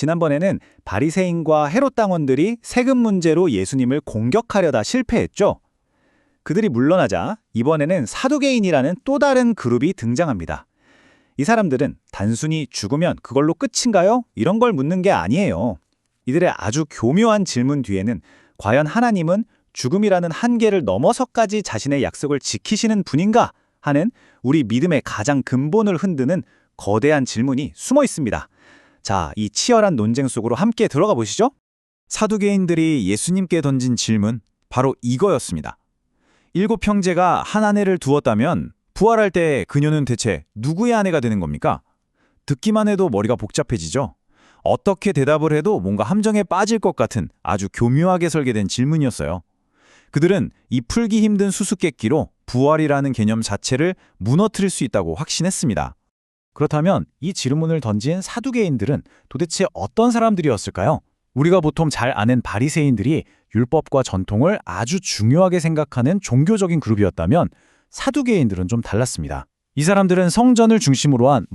지난번에는 바리새인과 헤롯 당원들이 세금 문제로 예수님을 공격하려다 실패했죠. 그들이 물러나자 이번에는 사두개인이라는 또 다른 그룹이 등장합니다. 이 사람들은 단순히 죽으면 그걸로 끝인가요? 이런 걸 묻는 게 아니에요. 이들의 아주 교묘한 질문 뒤에는 과연 하나님은 죽음이라는 한계를 넘어서까지 자신의 약속을 지키시는 분인가 하는 우리 믿음의 가장 근본을 흔드는 거대한 질문이 숨어 있습니다. 자, 이 치열한 논쟁 속으로 함께 들어가 보시죠. 사두개인들이 예수님께 던진 질문, 바로 이거였습니다. 7 형제가 한 아내를 두었다면 부활할 때 그녀는 대체 누구의 아내가 되는 겁니까? 듣기만 해도 머리가 복잡해지죠. 어떻게 대답을 해도 뭔가 함정에 빠질 것 같은 아주 교묘하게 설계된 질문이었어요. 그들은 이 풀기 힘든 수수께끼로 부활이라는 개념 자체를 무너뜨릴 수 있다고 확신했습니다. 그렇다면 이 질문을 던진 사두개인들은 도대체 어떤 사람들이었을까요? 우리가 보통 잘 아는 바리새인들이 율법과 전통을 아주 중요하게 생각하는 종교적인 그룹이었다면 사두개인들은 좀 달랐습니다. 이 사람들은 성전을 중심으로 한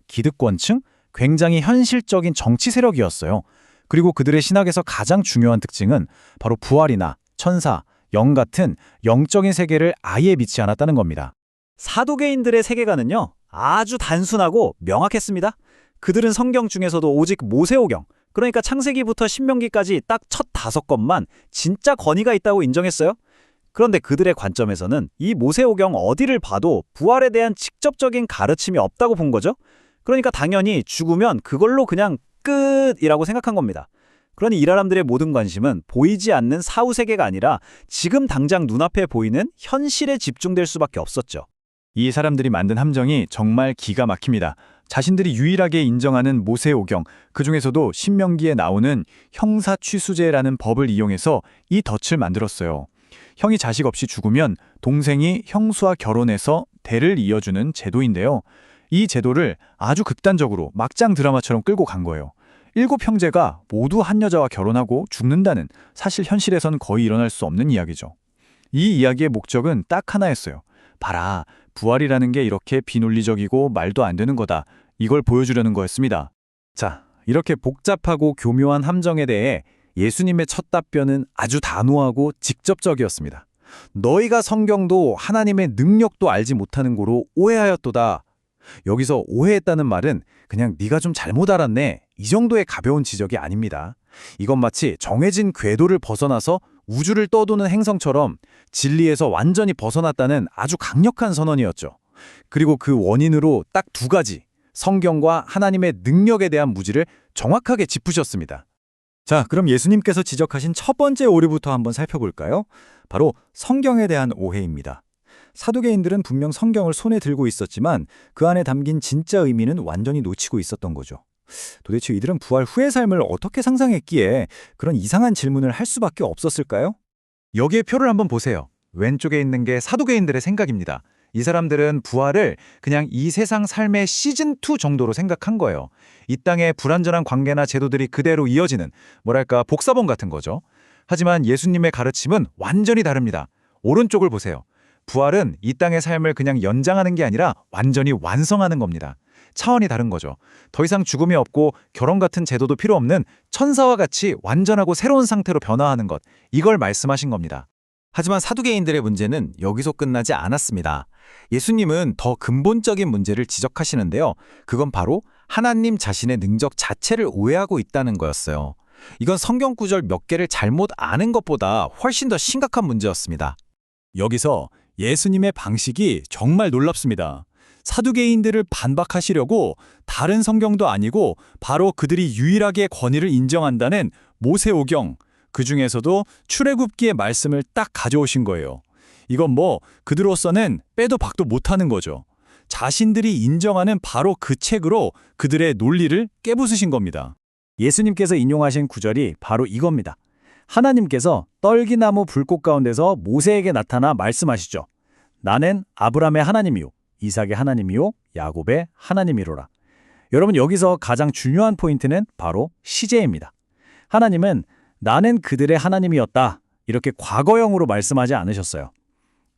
기득권층, 굉장히 현실적인 정치 세력이었어요. 그리고 그들의 신학에서 가장 중요한 특징은 바로 부활이나 천사, 영 같은 영적인 세계를 아예 믿지 않았다는 겁니다. 사두개인들의 세계관은요, 아주 단순하고 명확했습니다. 그들은 성경 중에서도 오직 모세오경, 그러니까 창세기부터 신명기까지 딱 첫 5권만 진짜 권위가 있다고 인정했어요. 그런데 그들의 관점에서는 이 모세오경 어디를 봐도 부활에 대한 직접적인 가르침이 없다고 본 거죠. 그러니까 당연히 죽으면 그걸로 그냥 끝이라고 생각한 겁니다. 그러니 이 사람들의 모든 관심은 보이지 않는 사후세계가 아니라 지금 당장 눈앞에 보이는 현실에 집중될 수밖에 없었죠. 이 사람들이 만든 함정이 정말 기가 막힙니다. 자신들이 유일하게 인정하는 모세오경, 그중에서도 신명기에 나오는 형사취수제라는 법을 이용해서 이 덫을 만들었어요. 형이 자식 없이 죽으면 동생이 형수와 결혼해서 대를 이어주는 제도인데요. 이 제도를 아주 극단적으로 막장 드라마처럼 끌고 간 거예요. 7 형제가 모두 한 여자와 결혼하고 죽는다는, 사실 현실에선 거의 일어날 수 없는 이야기죠. 이 이야기의 목적은 딱 하나였어요. 봐라, 부활이라는 게 이렇게 비논리적이고 말도 안 되는 거다. 이걸 보여주려는 거였습니다. 자, 이렇게 복잡하고 교묘한 함정에 대해 예수님의 첫 답변은 아주 단호하고 직접적이었습니다. 너희가 성경도 하나님의 능력도 알지 못하는 고로 오해하였도다. 여기서 오해했다는 말은 그냥 네가 좀 잘못 알았네, 이 정도의 가벼운 지적이 아닙니다. 이건 마치 정해진 궤도를 벗어나서 우주를 떠도는 행성처럼 진리에서 완전히 벗어났다는 아주 강력한 선언이었죠. 그리고 그 원인으로 딱 2가지, 성경과 하나님의 능력에 대한 무지를 정확하게 짚으셨습니다. 자, 그럼 예수님께서 지적하신 첫 번째 오류부터 한번 살펴볼까요? 바로 성경에 대한 오해입니다. 사두개인들은 분명 성경을 손에 들고 있었지만 그 안에 담긴 진짜 의미는 완전히 놓치고 있었던 거죠. 도대체 이들은 부활 후의 삶을 어떻게 상상했기에 그런 이상한 질문을 할 수밖에 없었을까요? 여기에 표를 한번 보세요. 왼쪽에 있는 게 사두개인들의 생각입니다. 이 사람들은 부활을 그냥 이 세상 삶의 시즌2 정도로 생각한 거예요. 이 땅의 불완전한 관계나 제도들이 그대로 이어지는, 뭐랄까, 복사본 같은 거죠. 하지만 예수님의 가르침은 완전히 다릅니다. 오른쪽을 보세요. 부활은 이 땅의 삶을 그냥 연장하는 게 아니라 완전히 완성하는 겁니다. 차원이 다른 거죠. 더 이상 죽음이 없고 결혼 같은 제도도 필요 없는 천사와 같이 완전하고 새로운 상태로 변화하는 것, 이걸 말씀하신 겁니다. 하지만 사두개인들의 문제는 여기서 끝나지 않았습니다. 예수님은 더 근본적인 문제를 지적하시는데요. 그건 바로 하나님 자신의 능력 자체를 오해하고 있다는 거였어요. 이건 성경 구절 몇 개를 잘못 아는 것보다 훨씬 더 심각한 문제였습니다. 여기서 예수님의 방식이 정말 놀랍습니다. 사두개인들을 반박하시려고 다른 성경도 아니고 바로 그들이 유일하게 권위를 인정한다는 모세오경, 그중에서도 출애굽기의 말씀을 딱 가져오신 거예요. 이건 그들로서는 빼도 박도 못하는 거죠. 자신들이 인정하는 바로 그 책으로 그들의 논리를 깨부수신 겁니다. 예수님께서 인용하신 구절이 바로 이겁니다. 하나님께서 떨기나무 불꽃 가운데서 모세에게 나타나 말씀하시죠. 나는 아브라함의 하나님이요, 이삭의 하나님이요, 야곱의 하나님이로라. 여러분, 여기서 가장 중요한 포인트는 바로 시제입니다. 하나님은 나는 그들의 하나님이었다, 이렇게 과거형으로 말씀하지 않으셨어요.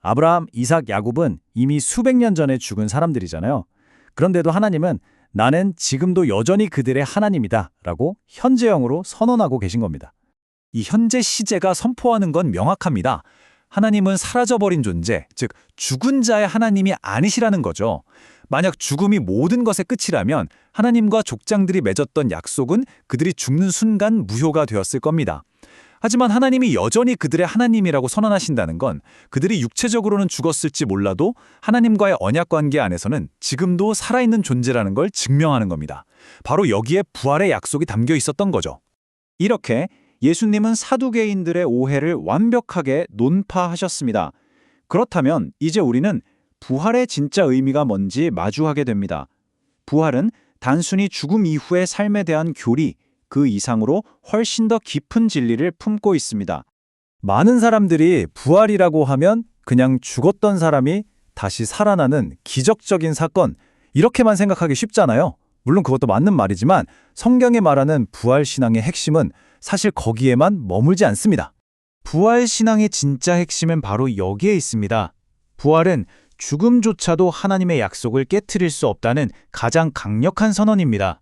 아브라함, 이삭, 야곱은 이미 수백 년 전에 죽은 사람들이잖아요. 그런데도 하나님은 나는 지금도 여전히 그들의 하나님이다 라고 현재형으로 선언하고 계신 겁니다. 이 현재 시제가 선포하는 건 명확합니다. 하나님은 사라져버린 존재, 즉 죽은 자의 하나님이 아니시라는 거죠. 만약 죽음이 모든 것의 끝이라면 하나님과 족장들이 맺었던 약속은 그들이 죽는 순간 무효가 되었을 겁니다. 하지만 하나님이 여전히 그들의 하나님이라고 선언하신다는 건 그들이 육체적으로는 죽었을지 몰라도 하나님과의 언약 관계 안에서는 지금도 살아있는 존재라는 걸 증명하는 겁니다. 바로 여기에 부활의 약속이 담겨 있었던 거죠. 이렇게 예수님은 사두개인들의 오해를 완벽하게 논파하셨습니다. 그렇다면 이제 우리는 부활의 진짜 의미가 뭔지 마주하게 됩니다. 부활은 단순히 죽음 이후의 삶에 대한 교리, 그 이상으로 훨씬 더 깊은 진리를 품고 있습니다. 많은 사람들이 부활이라고 하면 그냥 죽었던 사람이 다시 살아나는 기적적인 사건, 이렇게만 생각하기 쉽잖아요. 물론 그것도 맞는 말이지만 성경이 말하는 부활 신앙의 핵심은 사실 거기에만 머물지 않습니다. 부활 신앙의 진짜 핵심은 바로 여기에 있습니다. 부활은 죽음조차도 하나님의 약속을 깨트릴 수 없다는 가장 강력한 선언입니다.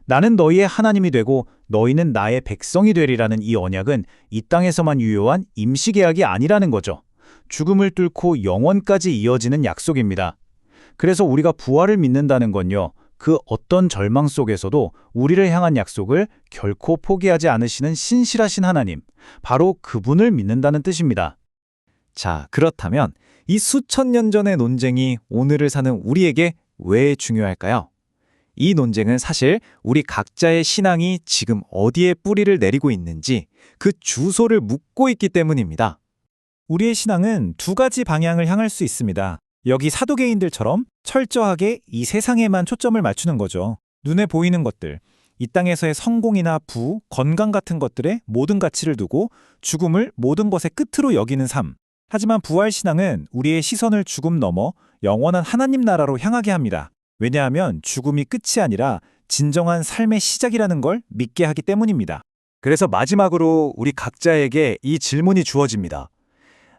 나는 너희의 하나님이 되고 너희는 나의 백성이 되리라는 이 언약은 이 땅에서만 유효한 임시계약이 아니라는 거죠. 죽음을 뚫고 영원까지 이어지는 약속입니다. 그래서 우리가 부활을 믿는다는 건요, 그 어떤 절망 속에서도 우리를 향한 약속을 결코 포기하지 않으시는 신실하신 하나님, 바로 그분을 믿는다는 뜻입니다. 자, 그렇다면 이 수천 년 전의 논쟁이 오늘을 사는 우리에게 왜 중요할까요? 이 논쟁은 사실 우리 각자의 신앙이 지금 어디에 뿌리를 내리고 있는지 그 주소를 묻고 있기 때문입니다. 우리의 신앙은 두 가지 방향을 향할 수 있습니다. 여기 사두개인들처럼 철저하게 이 세상에만 초점을 맞추는 거죠. 눈에 보이는 것들, 이 땅에서의 성공이나 부, 건강 같은 것들에 모든 가치를 두고 죽음을 모든 것의 끝으로 여기는 삶. 하지만 부활신앙은 우리의 시선을 죽음 넘어 영원한 하나님 나라로 향하게 합니다. 왜냐하면 죽음이 끝이 아니라 진정한 삶의 시작이라는 걸 믿게 하기 때문입니다. 그래서 마지막으로 우리 각자에게 이 질문이 주어집니다.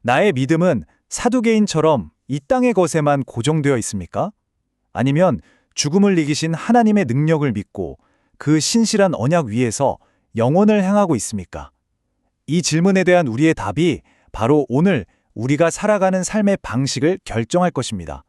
나의 믿음은 사두개인처럼 이 땅의 것에만 고정되어 있습니까? 아니면 죽음을 이기신 하나님의 능력을 믿고 그 신실한 언약 위에서 영원을 향하고 있습니까? 이 질문에 대한 우리의 답이 바로 오늘 우리가 살아가는 삶의 방식을 결정할 것입니다.